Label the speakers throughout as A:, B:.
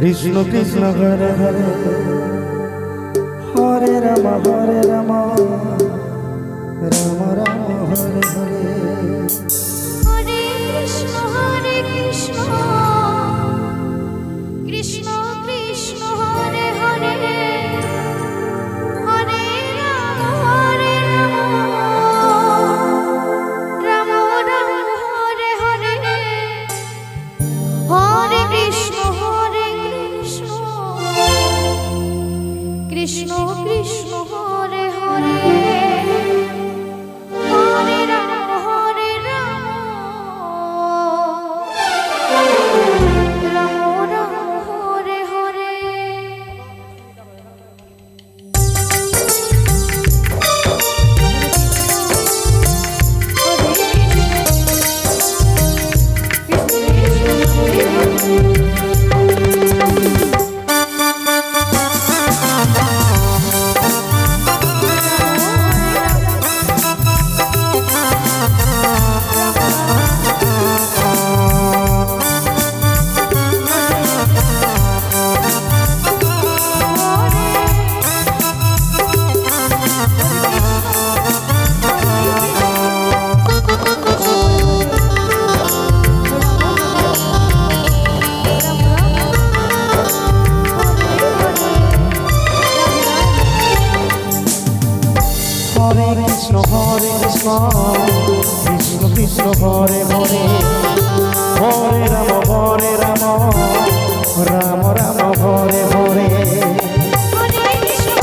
A: Krishna Krishna Hare Hare Hare Ram Ram Ram Hare Hare.
B: Hare Krishna Krishna Krishna Hare Hare Hare Ram Ram Ram Hare Hare. Hare Krishna Krishna Krishna Hare Hare Hare Ram Ram Ram Hare Hare.
A: Hare Krishna Krishna Krishna Hare Hare Hare Ram Ram Ram Hare Hare. Hare Krishna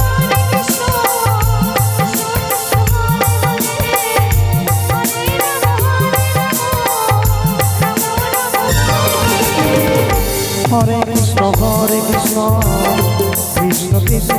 A: Krishna Krishna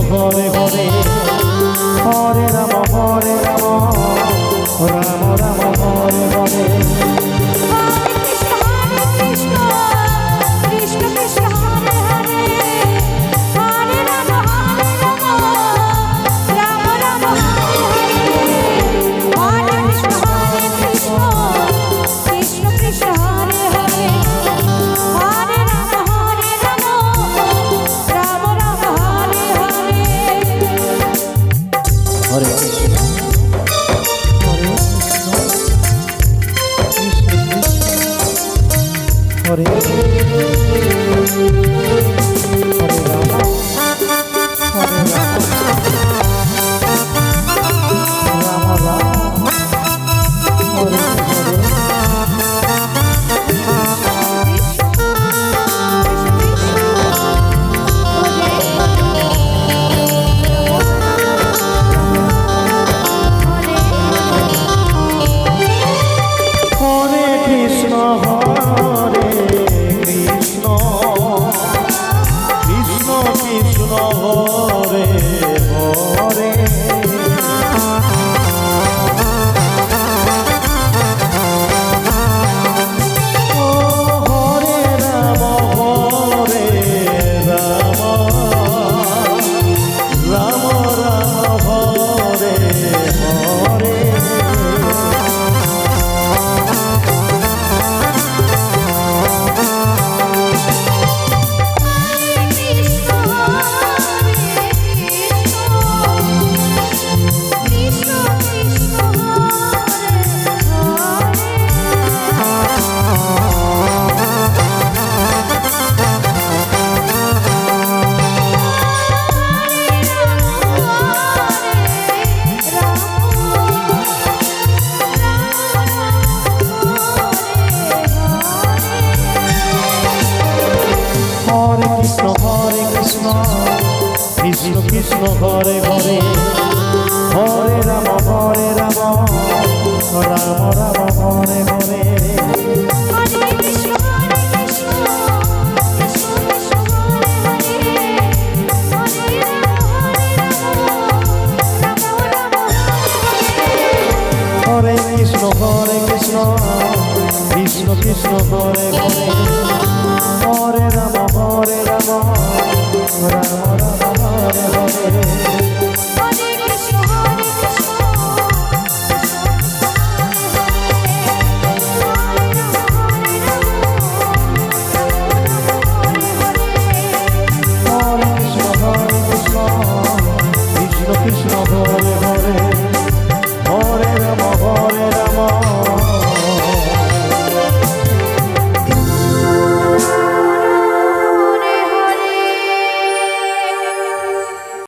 A: Hare Hare Hare Ram Ram Ram Hare Hare. Krishna Hare Krishna Krishna Krishna Hare Hare Hare Ram Ram Ram Hare Hare. Krishna Krishna Hare Hare Hare Ram Ram Ram Hare Hare. Hare Krishna Krishna Krishna Hare Hare Hare Ram Ram Ram Hare Hare
B: Hare Krishna Krishna Krishna Hare Hare Hare Ram Ram
A: Hare Krishna Krishna Krishna Krishna Hare Hare Hare Ram Ram Ram Ram Hare Hare